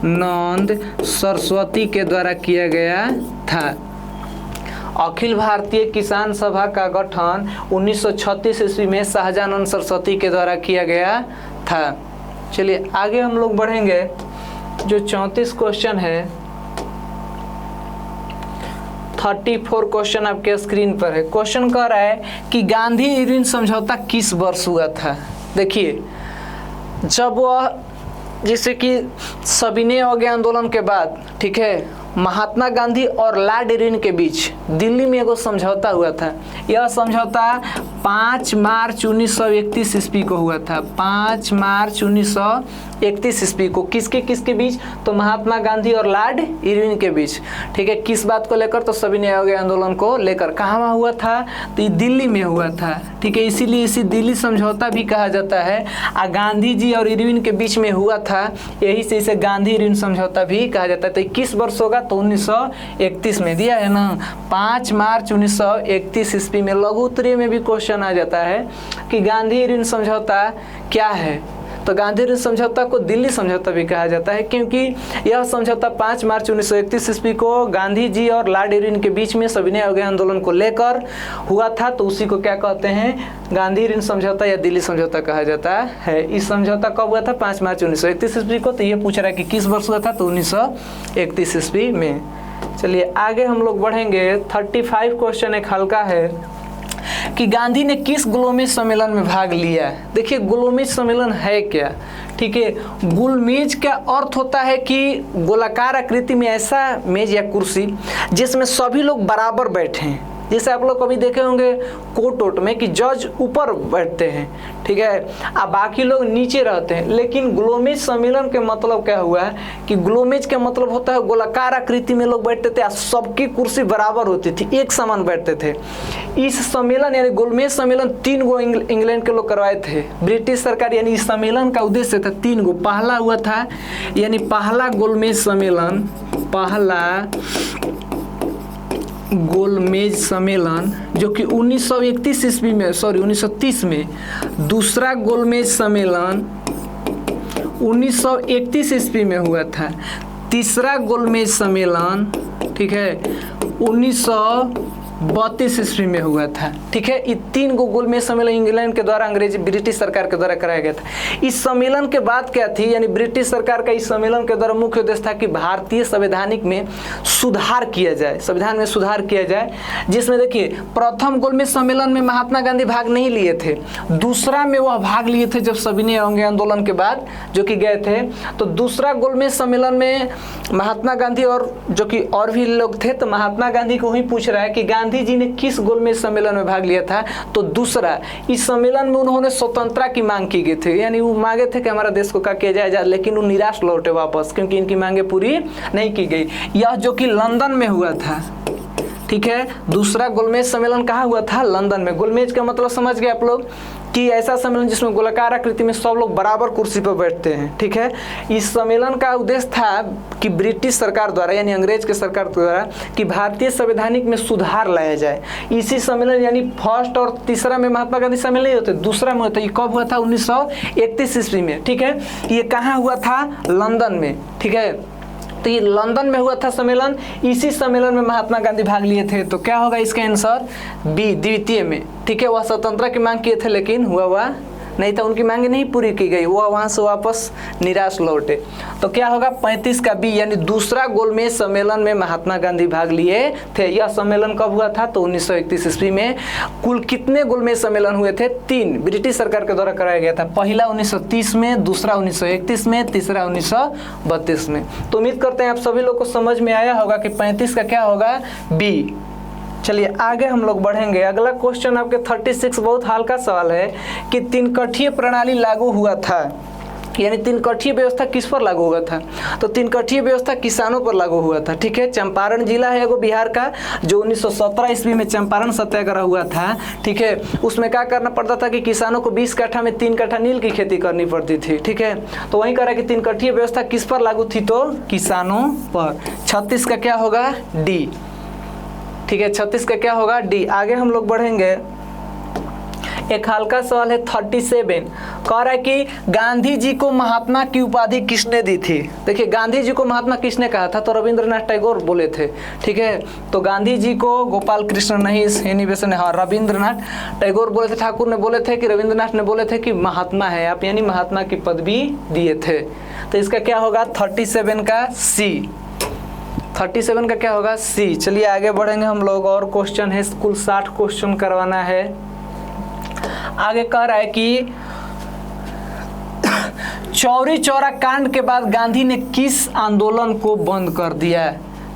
सरस्वती के द्वारा किया गया था। अखिल भारतीय किसान सभा का गठन 1936 ईस्वी में शाहजानंद सरस्वती के द्वारा किया गया था। चलिए, आगे हम लोग बढ़ेंगे। जो 34 क्वेश्चन है, 34 क्वेश्चन आपके स्क्रीन पर है। क्वेश्चन कह रहा है कि गांधी इरविन समझौता किस वर्ष हुआ था? देखिए, जब वह, जैसे कि सविनय अवज्ञा आंदोलन के बाद, ठीक है, महात्मा गांधी और लॉर्ड इरविन के बीच दिल्ली में एगो समझौता हुआ था। यह समझौता 5 मार्च 1931 ईस्वी को हुआ था। 5 मार्च 1931 ईस्वी को। किसके बीच? तो महात्मा गांधी और लॉर्ड इरविन के बीच, ठीक है। किस बात को लेकर? तो सविनय अवज्ञा आंदोलन को लेकर। कहाँ हुआ था? तो ये दिल्ली में हुआ था, ठीक है। इसीलिए इसी दिल्ली समझौता भी कहा जाता है। गांधी जी और इरविन के बीच में हुआ था, यही से इसे गांधी इरविन समझौता भी कहा जाता है। तो किस वर्ष होगा? तो 1931 में दिया है ना, 5 मार्च 1931 ईस्वी में। लघु उत्तरीय में भी क्वेश्चन आ जाता है कि गांधी इरविन समझौता क्या है? तो गांधी इरविन समझौता को दिल्ली समझौता भी कहा जाता है, क्योंकि यह समझौता 5 मार्च 1931 ईस्वी को गांधी जी और लॉर्ड इरविन के बीच में सविनय अवज्ञा आंदोलन को लेकर हुआ था। तो उसी को क्या कहते हैं? गांधी इरविन समझौता या दिल्ली समझौता कहा जाता है। इस समझौता कब हुआ था? 5 मार्च 1931 ईस्वी को। तो ये पूछ रहा है कि किस वर्ष हुआ था? तो 1931 ईस्वी में। चलिए, आगे हम लोग बढ़ेंगे। 35 क्वेश्चन एक हल्का है कि गांधी ने किस गोलमेज सम्मेलन में भाग लिया? देखिए, गोलमेज सम्मेलन है क्या? ठीक है, गोलमेज का अर्थ होता है कि गोलाकार आकृति में ऐसा मेज या कुर्सी जिसमें सभी लोग बराबर बैठे हैं। जैसे आप लोग कभी देखे होंगे कोर्ट में कि जज ऊपर बैठते हैं, ठीक है, और बाकी लोग नीचे रहते हैं। लेकिन गोलमेज सम्मेलन के मतलब क्या हुआ है कि गोलमेज का मतलब होता है गोलाकार आकृति में लोग बैठते थे, सबकी कुर्सी बराबर होती थी, एक समान बैठते थे। इस सम्मेलन यानी गोलमेज सम्मेलन 3 गो इंग्लैंड के लोग करवाए थे, ब्रिटिश सरकार। यानी इस सम्मेलन का उद्देश्य था 3 गो। पहला हुआ था यानी पहला गोलमेज सम्मेलन, पहला गोलमेज सम्मेलन जो कि 1931 ईस्वी में, 1930 में। दूसरा गोलमेज सम्मेलन 1931 ईस्वी में हुआ था। तीसरा गोलमेज सम्मेलन, ठीक है, 1932 1932 ईस्वी में हुआ था। ठीक है, ये 3 गो गोलमेज सम्मेलन इंग्लैंड के द्वारा ब्रिटिश सरकार के द्वारा कराया गया था। इस सम्मेलन के बाद क्या थी, यानी ब्रिटिश सरकार का इस सम्मेलन के द्वारा मुख्य उद्देश्य था कि भारतीय संवैधानिक में सुधार किया जाए, संविधान में सुधार किया जाए। जिसमें देखिए प्रथम गोलमेज सम्मेलन में महात्मा गांधी भाग नहीं लिए थे, दूसरा में वह भाग लिए थे जब सविनय आंदोलन के बाद जो कि गए थे। तो दूसरा गोलमेज सम्मेलन में महात्मा गांधी और जो कि और भी लोग थे, तो महात्मा गांधी को ही पूछ रहा है कि गांधी जी ने किस गोलमेज सम्मेलन में भाग लिया था। तो दूसरा, इस सम्मेलन में उन्होंने स्वतंत्रता की मांग की गई थी, यानी वो मांगे थे कि हमारा देश को क्या किया जाए, लेकिन वो निराश लौटे वापस, क्योंकि इनकी मांगे पूरी नहीं की गई। यह जो कि लंदन में हुआ था। ठीक है, दूसरा गोलमेज सम्मेलन कहाँ हुआ था, लंदन में। गोलमेज का मतलब समझ गए आप लोग कि ऐसा सम्मेलन जिसमें गोलाकार आकृति में सब लोग बराबर कुर्सी पर बैठते हैं। ठीक है, इस सम्मेलन का उद्देश्य था कि ब्रिटिश सरकार द्वारा, यानी अंग्रेज के सरकार द्वारा, कि भारतीय संवैधानिक में सुधार लाया जाए। इसी सम्मेलन यानी फर्स्ट और तीसरा में महात्मा गांधी शामिल नहीं होते, दूसरा में होता। ये कब हुआ था, 1931 ईस्वी में। ठीक है, ये कहाँ हुआ था, लंदन में। ठीक है, तो ये लंदन में हुआ था सम्मेलन। इसी सम्मेलन में महात्मा गांधी भाग लिए थे। तो क्या होगा इसका आंसर, बी, द्वितीय में। ठीक है, वह स्वतंत्रता की मांग किए थे लेकिन हुआ नहीं था, उनकी मांगे नहीं पूरी की गई, वह वहां से वापस निराश लौटे। तो क्या होगा, 35 का बी, यानी दूसरा गोलमेज सम्मेलन में महात्मा गांधी भाग लिए थे। यह सम्मेलन कब हुआ था, तो 1931 ईस्वी में। कुल कितने गोलमेज सम्मेलन हुए थे, 3 ब्रिटिश सरकार के द्वारा कराया गया था। पहला 1930 में, दूसरा 1931 में, तीसरा 1932 में। तो उम्मीद करते हैं आप सभी लोग को समझ में आया होगा कि 35 का क्या होगा, बी। चलिए आगे हम लोग बढ़ेंगे। अगला क्वेश्चन आपके 36 बहुत हल्का सवाल है कि 3 कठीय प्रणाली लागू हुआ था, यानी 3 कठीय व्यवस्था किस पर लागू हुआ था, तो 3 कठीय व्यवस्था किसानों पर लागू हुआ था। ठीक है, चंपारण जिला है एगो बिहार का, जो 1917 ईस्वी में चंपारण सत्याग्रह हुआ था। ठीक है, उसमें क्या करना पड़ता था कि किसानों को 20 कट्ठा में 3 कट्ठा नील की खेती करनी पड़ती थी। ठीक है, तो वहीं कह रहा है कि 3 कठीय व्यवस्था किस पर लागू थी, तो किसानों पर। 36 का क्या होगा, डी। ठीक है, 36 का क्या होगा, डी। आगे हम लोग बढ़ेंगे। एक हल्का सवाल है 37, कह रहा है कि गांधी जी को महात्मा की उपाधि किसने दी थी। देखिए गांधी जी को महात्मा किसने कहा था, तो रविंद्रनाथ टैगोर बोले थे। ठीक है, तो गांधी जी को गोपाल कृष्ण नहीं, निवेशन, हाँ, रविंद्रनाथ टैगोर बोले थे, ठाकुर ने बोले थे कि रविंद्रनाथ ने बोले थे कि महात्मा है आप, यानी महात्मा की पदवी दिए थे। तो इसका क्या होगा, 37 का सी। 37 का क्या होगा, सी। चलिए आगे बढ़ेंगे हम लोग। और क्वेश्चन है, कुल 60 क्वेश्चन करवाना है। आगे कह रहा है कि चौरी चौरा कांड के बाद गांधी ने किस आंदोलन को बंद कर दिया।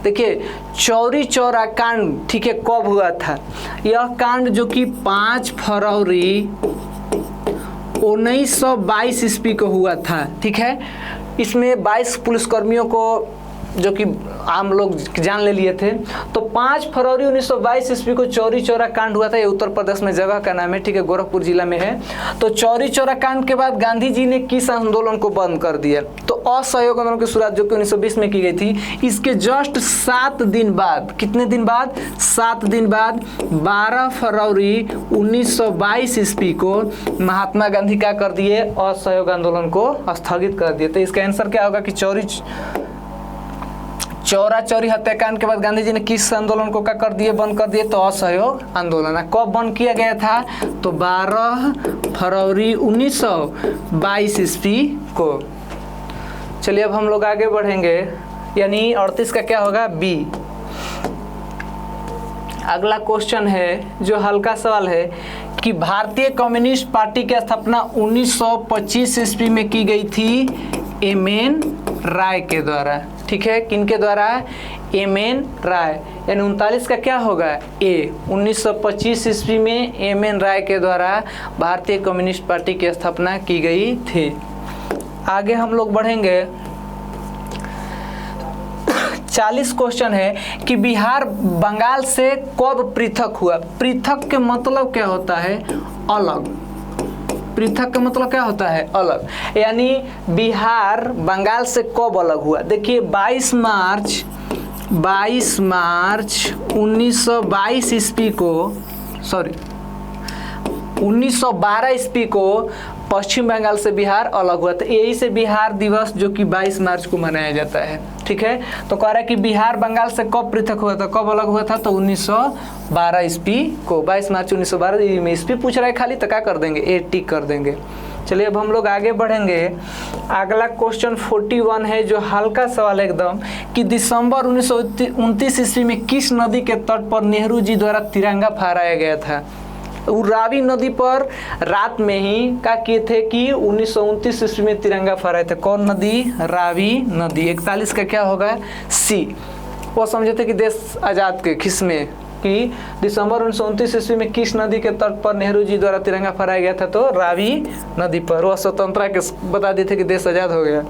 देखिए चौरी चौरा कांड, ठीक है, कब हुआ था, यह कांड जो कि 5 फरवरी 1922 ईस्वी को हुआ था। ठीक है, इसमें 22 पुलिसकर्मियों को जो कि आम लोग जान ले लिए थे। तो 5 फरवरी 1922 ईस्वी को चौरी चौरा कांड हुआ था। ये उत्तर प्रदेश में जगह का नाम है। ठीक है, गोरखपुर जिला में है। तो चौरी चौरा कांड के बाद गांधी जी ने किस आंदोलन को बंद कर दिया, तो असहयोग आंदोलन की शुरुआत जो कि 1920 में की गई थी। इसके जस्ट 7 दिन बाद, कितने दिन बाद, 7 दिन बाद 12 फरवरी 1922 ईस्वी को महात्मा गांधी क्या कर दिए, असहयोग आंदोलन को स्थगित कर दिए। तो इसका आंसर क्या होगा कि चौरा चौरी हत्याकांड के बाद गांधी जी ने किस आंदोलन को क्या कर दिए, बंद कर दिए, तो असहयोग आंदोलन। कब बंद किया गया था, तो 12 फरवरी 1922 ईस्वी को। चलिए अब हम लोग आगे बढ़ेंगे, यानी 38 का क्या होगा, बी। अगला क्वेश्चन है जो हल्का सवाल है कि भारतीय कम्युनिस्ट पार्टी की स्थापना 1925 ईस्वी में की गई थी एम.एन. राय के द्वारा। ठीक है, किनके द्वारा, एम.एन. राय। यानी 39 का क्या होगा, ए। 1925 ईस्वी में एम.एन. राय के द्वारा भारतीय कम्युनिस्ट पार्टी की स्थापना की गई थी। आगे हम लोग बढ़ेंगे। 40 क्वेश्चन है कि बिहार बंगाल से कब पृथक हुआ। पृथक के मतलब क्या होता है, अलग। पृथक का मतलब क्या होता है, अलग। यानी बिहार बंगाल से कब अलग हुआ। देखिए 22 मार्च 1922 ईस्वी को, 1912 ईस्वी को पश्चिम बंगाल से बिहार अलग हुआ था। यही से बिहार दिवस जो कि 22 मार्च को मनाया जाता है। ठीक है, तो कह रहा है कि बिहार बंगाल से कब पृथक हुआ था, कब अलग हुआ था, तो 1912 ईस्वी को, 22 मार्च 1912 में ईस्वी पूछ रहा है खाली, तो क्या कर देंगे, ए टिक कर देंगे। चलिए अब हम लोग आगे बढ़ेंगे। अगला क्वेश्चन 41 है जो हल्का सवाल है एकदम, कि दिसंबर 1929 ईस्वी में किस नदी के तट पर नेहरू जी द्वारा तिरंगा फहराया गया था। रावी नदी पर रात में ही क्या किए थे कि 1929 ईस्वी में तिरंगा फहराए थे। कौन नदी, रावी नदी। 41 का क्या होगा, सी। वो समझे थे कि देश आजाद के किसमें, कि दिसंबर 1929 ईस्वी में किस नदी के तट पर नेहरू जी द्वारा तिरंगा फहराया गया था, तो रावी नदी पर। वह स्वतंत्रता के बता दिए थे कि देश आजाद हो गया।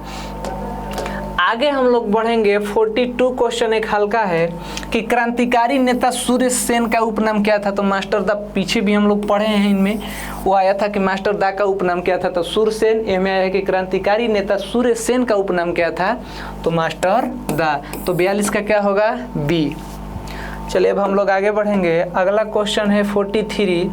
आगे हम लोग बढ़ेंगे। 42 क्वेश्चन एक हल्का है कि क्रांतिकारी नेता सूर्य सेन का उपनाम क्या था, तो मास्टर दा पीछे भी हम लोग पढ़े हैं, इनमें वो आया था कि मास्टर दा का उपनाम क्या था, तो सूर्य सेन। ए में आया है कि क्रांतिकारी नेता सूर्य सेन का उपनाम क्या था, तो मास्टर दा। तो 42 का क्या होगा, बी। चलिए अब हम लोग आगे बढ़ेंगे। अगला क्वेश्चन है 43,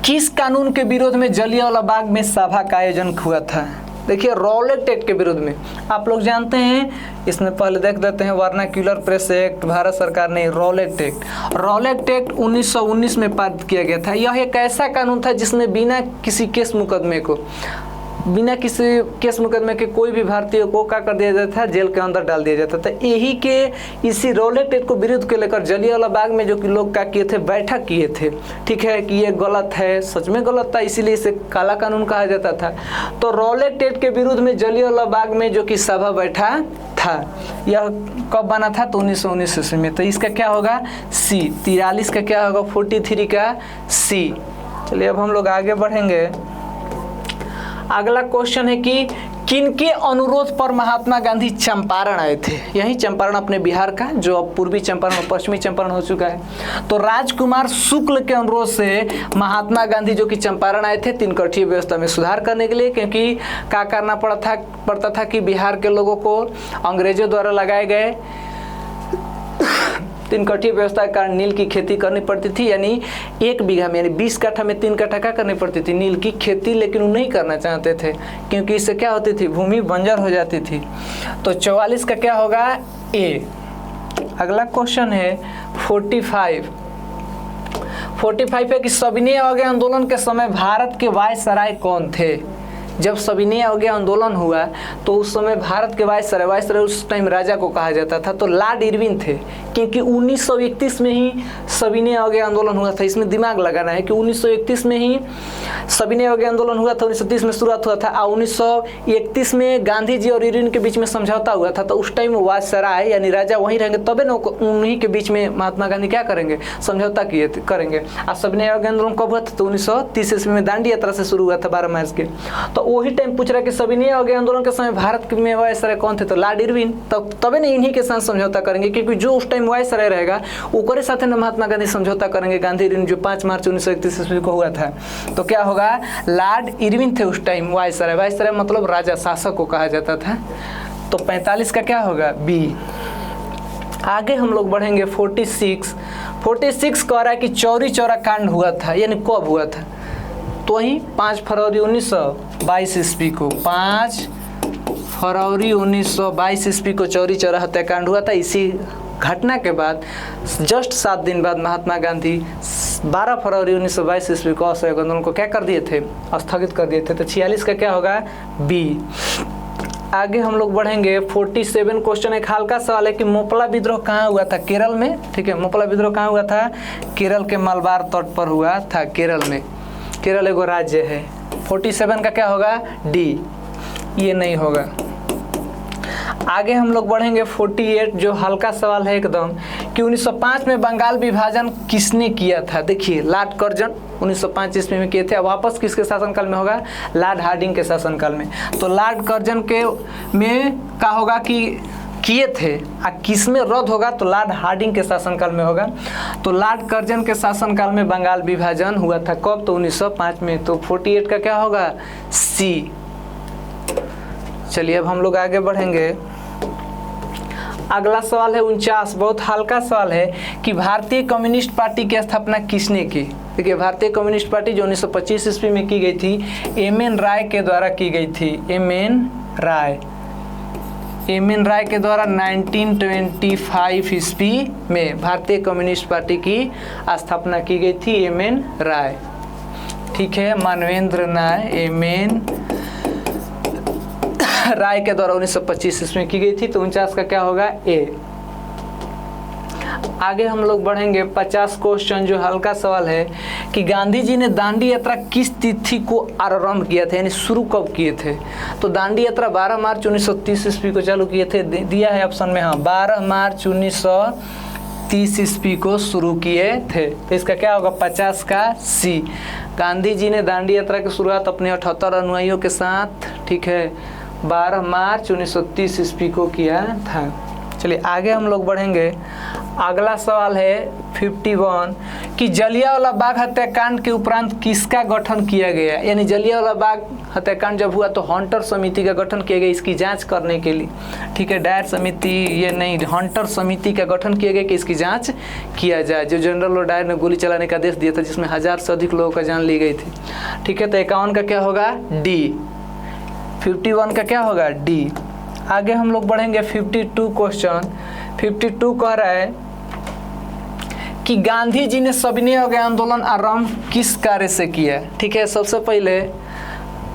किस कानून के विरोध में जलियांवाला बाग में सभा का आयोजन हुआ था। देखिए रॉलेट एक्ट के विरोध में, आप लोग जानते हैं, इसमें पहले देख देते हैं, वर्नाक्यूलर प्रेस एक्ट भारत सरकार ने, रॉलेट एक्ट। रॉलेट एक्ट 1919 में पारित किया गया था। यह एक ऐसा कानून था जिसमें बिना किसी केस मुकदमे के कोई भी भारतीय को क्या कर दिया जाता था, जेल के अंदर डाल दिया जाता था। यही के इसी रॉलेट एक्ट को विरोध के लेकर जलियांवाला बाग में जो कि लोग क्या किए थे, बैठक किए थे। ठीक है, कि ये गलत है, सच में गलत था, इसीलिए इसे काला कानून कहा जाता था। तो रॉलेट एक्ट के विरुद्ध में जलियांवाला बाग में जो कि सभा बैठा था, यह कब बना था, तो 1919 ईस्वी में। तो इसका क्या होगा, सी। 43 का क्या होगा, 43 का सी। चलिए अब हम लोग आगे बढ़ेंगे। अगला क्वेश्चन है कि किनके अनुरोध पर महात्मा गांधी चंपारण आए थे। यही चंपारण अपने बिहार का, जो अब पूर्वी चंपारण और पश्चिमी चंपारण हो चुका है। तो राजकुमार शुक्ल के अनुरोध से महात्मा गांधी जो कि चंपारण आए थे तीन-कठीय व्यवस्था में सुधार करने के लिए, क्योंकि क्या करना पड़ता था कि बिहार के लोगों को अंग्रेजों द्वारा लगाए गए तीन-कठीय व्यवस्था के कारण नील की खेती करनी पड़ती थी। यानी 1 बीघा में, यानी 20 कट्ठा में 3 कट्ठा क्या करनी पड़ती थी, नील की खेती। लेकिन वो नहीं करना चाहते थे, क्योंकि इससे क्या होती थी, भूमि बंजर हो जाती थी। तो 44 का क्या होगा, ए। अगला क्वेश्चन है 45 है कि सविनय अवज्ञा आंदोलन के समय भारत के वायसराय कौन थे। जब सविनय अवज्ञा आंदोलन हुआ तो उस समय भारत के वायसराय उस टाइम राजा को कहा जाता था, तो लॉर्ड इरविन थे। क्योंकि 1931 में ही सविनय अवज्ञा आंदोलन हुआ था। इसमें दिमाग लगाना है कि 1931 में ही सविनय अवज्ञा आंदोलन हुआ था, 1930 में शुरुआत हुआ था, और 1931 में गांधी जी और इरविन के बीच में समझौता हुआ था। तो उस टाइम वायसराय यानी राजा वहीं रहेंगे, तबे न उन्हीं के बीच में महात्मा गांधी क्या करेंगे, समझौता करेंगे। और सविनय अवज्ञा आंदोलन कब हुआ था, तो 1930 ईस्वी में दांडी यात्रा से शुरू हुआ था 12 मार्च के। तो वही टाइम पूछ रहा है कि सविनय अवज्ञा आंदोलन के समय भारत में वायसराय कौन थे, तो लॉर्ड इरविन। तबे नहीं इन्हीं के साथ समझौता करेंगे, क्योंकि जो उस टाइम वायसराय रहेगा ओकरे साथ न महात्मा गांधी समझौता करेंगे। गांधी इरविन जो 5 मार्च 1931 ईस्वी को हुआ था, तो क्या होगा, लॉर्ड इरविन थे उस टाइम वायसराय मतलब राजा शासक को कहा जाता था। तो 45 का क्या होगा, बी। आगे हम लोग बढ़ेंगे 46 कह रहा है कि चौरी चौरा कांड हुआ था, यानी कब हुआ था, तो वही 5 फरवरी 1922 ईस्वी को, 5 फरवरी 1922 ईस्वी को चौरी चौरा हत्याकांड हुआ था। इसी घटना के बाद जस्ट 7 दिन बाद महात्मा गांधी 12 फरवरी 1922 ईस्वी को असहयोग आंदोलन को क्या कर दिए थे, स्थगित कर दिए थे। तो 46 का क्या होगा, बी। आगे हम लोग बढ़ेंगे 47 क्वेश्चन एक हल्का सवाल है कि मोपला विद्रोह कहाँ हुआ था, केरल में। ठीक है, मोपला विद्रोह कहाँ हुआ था, केरल के मलबार तट पर हुआ था, केरल में। केरल एगो राज्य है। 47 का क्या होगा, डी। ये नहीं होगा। आगे हम लोग बढ़ेंगे 48 जो हल्का सवाल है एकदम, कि 1905 में बंगाल विभाजन किसने किया था। देखिए लॉर्ड कर्जन 1905 ईस्वी में किए थे। अब वापस किसके शासनकाल में होगा, लॉर्ड हार्डिंग के शासनकाल में। तो लॉर्ड कर्जन के में क्या होगा कि किए थे, किस में रद्द होगा, तो लॉर्ड हार्डिंग के शासनकाल में होगा। तो लॉर्ड कर्जन के शासनकाल में बंगाल विभाजन हुआ था, कब, तो 1905 में। तो 48 का क्या होगा, सी। चलिए अब हम लोग आगे बढ़ेंगे। अगला सवाल है 49, बहुत हल्का सवाल है कि भारतीय कम्युनिस्ट पार्टी की स्थापना किसने की। देखिए भारतीय कम्युनिस्ट पार्टी जो 1925 ईस्वी में की गई थी, एम.एन. राय के द्वारा की गई थी। एम.एन. राय के द्वारा 1925 ईस्वी में भारतीय कम्युनिस्ट पार्टी की स्थापना की गई थी। एम.एन. राय, ठीक है, मानवेंद्र नाय एम.एन. राय के द्वारा 1925 ईस्वी में की गई थी। तो 49 का क्या होगा? ए। आगे हम लोग बढ़ेंगे 50 क्वेश्चन, जो हल्का सवाल है कि गांधी जी ने दांडी यात्रा किस तिथि को आरंभ किया था, यानी शुरू कब किए थे। तो दांडी यात्रा 12 मार्च 1930 ईस्वी को चालू किए थे। दिया है ऑप्शन में, हाँ 12 मार्च 1930 ईस्वी को शुरू किए थे। तो इसका क्या होगा? 50 का सी। गांधी जी ने दांडी यात्रा की शुरुआत अपने 78 अनुयायियों के साथ, ठीक है, 12 मार्च 1930 ईस्वी को किया था। चलिए आगे हम लोग बढ़ेंगे। अगला सवाल है 51 कि जलियांवाला बाग हत्याकांड के उपरांत किसका गठन किया गया। यानी जलियांवाला बाग हत्याकांड जब हुआ तो हंटर समिति का गठन किया गया इसकी जांच करने के लिए, ठीक है। डायर समिति ये नहीं, हंटर समिति का गठन किया गया कि इसकी जांच किया जाए। जो जनरल डायर ने गोली चलाने का आदेश दिया था, जिसमें 1000 से अधिक लोगों का जान ली गई थी, ठीक है। तो 51 का क्या होगा? डी। 51 का क्या होगा? डी। आगे हम लोग बढ़ेंगे 52 क्वेश्चन। 52 कह रहा है कि गांधी जी ने सविनय अवज्ञा आंदोलन आरंभ किस कार्य से किया, ठीक है। सबसे पहले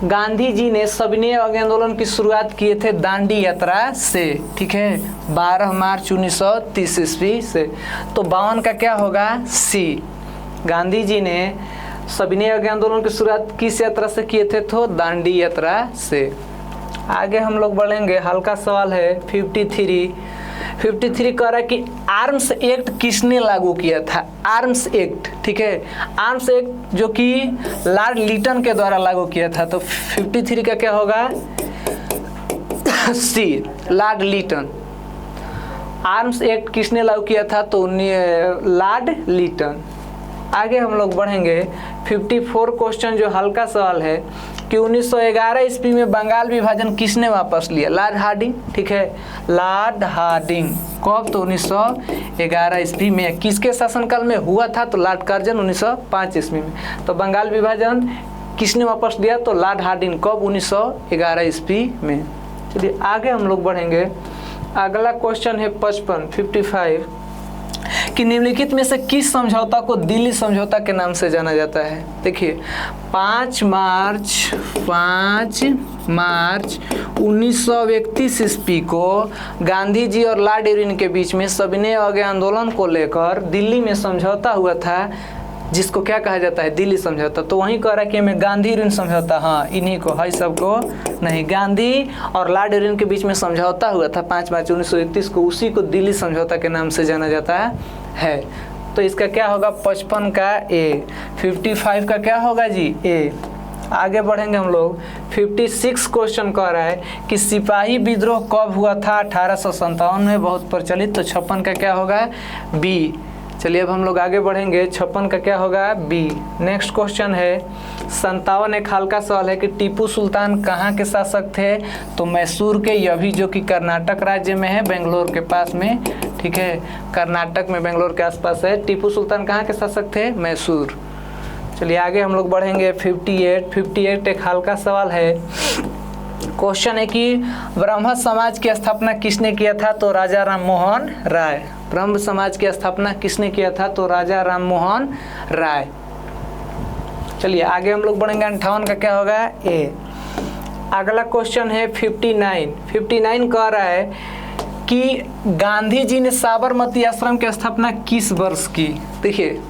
गांधी जी ने सविनय अवज्ञा आंदोलन की शुरुआत किए थे दांडी यात्रा से, ठीक है, 12 मार्च 1930 ईस्वी से। तो 52 का क्या होगा? सी। गांधी जी ने सविनय अवज्ञा आंदोलन की शुरुआत किस यात्रा से किए थे? तो दांडी यात्रा से। आगे हम लोग बढ़ेंगे, हल्का सवाल है 53 कह रहा है कि आर्म्स एक्ट किसने लागू किया था। आर्म्स एक्ट, ठीक है, आर्म्स एक्ट जो कि लॉर्ड लिटन के द्वारा लागू किया था। तो 53 का क्या होगा? सी, लॉर्ड लिटन। आर्म्स एक्ट किसने लागू किया था? तो लॉर्ड लिटन। आगे हम लोग बढ़ेंगे 54 क्वेश्चन, जो हल्का सवाल है कि 1911 ईस्वी में बंगाल विभाजन किसने वापस लिया? लॉर्ड हार्डिंग, ठीक है, लॉर्ड हार्डिंग। कब? तो 1911 ईस्वी में। किसके शासनकाल में हुआ था? तो लॉर्ड कर्जन 1905 ईस्वी में। तो बंगाल विभाजन किसने वापस लिया? तो लॉर्ड हार्डिंग। कब? 1911 ईस्वी में। चलिए आगे हम लोग बढ़ेंगे। अगला क्वेश्चन है 55 कि निम्नलिखित में से किस समझौता को दिल्ली समझौता के नाम से जाना जाता है। देखिए 5 मार्च 1931 ईस्वी को गांधी जी और लॉर्ड इरविन के बीच में सविनय अवज्ञा आंदोलन को लेकर दिल्ली में समझौता हुआ था, जिसको क्या कहा जाता है? दिल्ली समझौता। तो वहीं कह रहा है कि मैं गांधी इरविन समझौता, हाँ इन्हीं को है, सबको नहीं। गांधी और लॉर्ड इरविन के बीच में समझौता हुआ था 5 मार्च 1931 को, उसी को दिल्ली समझौता के नाम से जाना जाता है। तो इसका क्या होगा? 55 का ए। 55 का क्या होगा जी? ए। आगे बढ़ेंगे हम लोग। 56 क्वेश्चन कह रहा है कि सिपाही विद्रोह कब हुआ था? 1857 में, बहुत प्रचलित। तो 56 का क्या होगा? बी। चलिए अब हम लोग आगे बढ़ेंगे। 56 का क्या होगा? बी। नेक्स्ट क्वेश्चन है 57, एक हल्का सवाल है कि टीपू सुल्तान कहाँ के शासक थे? तो मैसूर के, यह भी जो कि कर्नाटक राज्य में है, बेंगलोर के पास में, ठीक है, कर्नाटक में बेंगलोर के आसपास है। टीपू सुल्तान कहाँ के शासक थे? मैसूर। चलिए आगे हम लोग बढ़ेंगे 58 एक हल्का सवाल है। क्वेश्चन है कि ब्रह्म समाज की स्थापना किसने किया था? तो राजा राममोहन राय। ब्रह्म समाज की स्थापना किसने किया था? तो राजा राममोहन राय। चलिए आगे हम लोग बढ़ेंगे। 58 का क्या होगा? ए। अगला क्वेश्चन है 59 कह रहा है कि गांधी जी ने साबरमती आश्रम की स्थापना किस वर्ष की? देखिए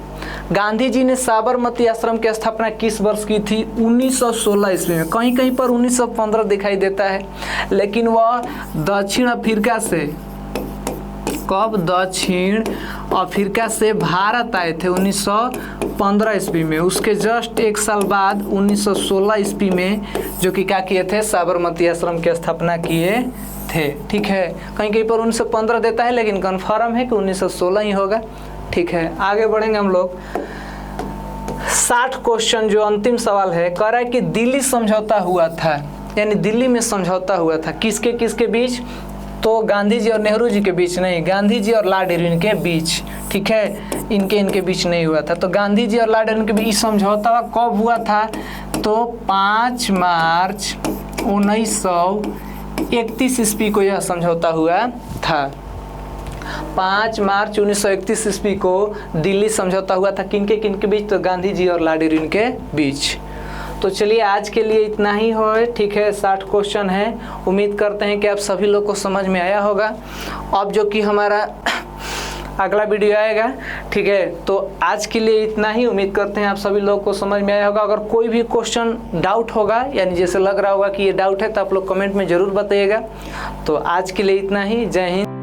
गांधी जी ने साबरमती आश्रम की स्थापना किस वर्ष की थी? 1916 ईस्वी में। कहीं कहीं पर 1915 दिखाई देता है, लेकिन वह दक्षिण अफ्रीका से, कब? दक्षिण अफ्रीका से भारत आए थे 1915 ईस्वी में। उसके जस्ट एक साल बाद 1916 ईस्वी में जो कि क्या किए थे? साबरमती आश्रम की स्थापना किए थे, ठीक है। कहीं कहीं पर 1915 देता है, लेकिन कन्फर्म है कि 1916 ही होगा, ठीक है। आगे बढ़ेंगे हम लोग। 60 क्वेश्चन, जो अंतिम सवाल है, कह रहा है कि दिल्ली समझौता हुआ था, यानी दिल्ली में समझौता हुआ था किसके किसके बीच? तो गांधी जी और नेहरू जी के बीच नहीं, गांधी जी और लॉर्ड इरविन के बीच, ठीक है। इनके बीच नहीं हुआ था। तो गांधी जी और लाडेन के बीच समझौता कब हुआ था? तो 5 मार्च 1931 ईस्वी को यह समझौता हुआ था। 5 मार्च 1931 ईस्वी को दिल्ली समझौता हुआ था। किनके बीच? तो गांधी जी और लाडेन के बीच। तो चलिए आज के लिए इतना ही हो, ठीक है। 60 क्वेश्चन है। उम्मीद करते हैं कि आप सभी लोग को समझ में आया होगा। अब जो कि हमारा अगला वीडियो आएगा, ठीक है। तो आज के लिए इतना ही। उम्मीद करते हैं आप सभी लोग को समझ में आया होगा। अगर कोई भी क्वेश्चन डाउट होगा, यानी जैसे लग रहा होगा कि ये डाउट है, तो आप लोग कमेंट में ज़रूर बताइएगा। तो आज के लिए इतना ही। जय हिंद।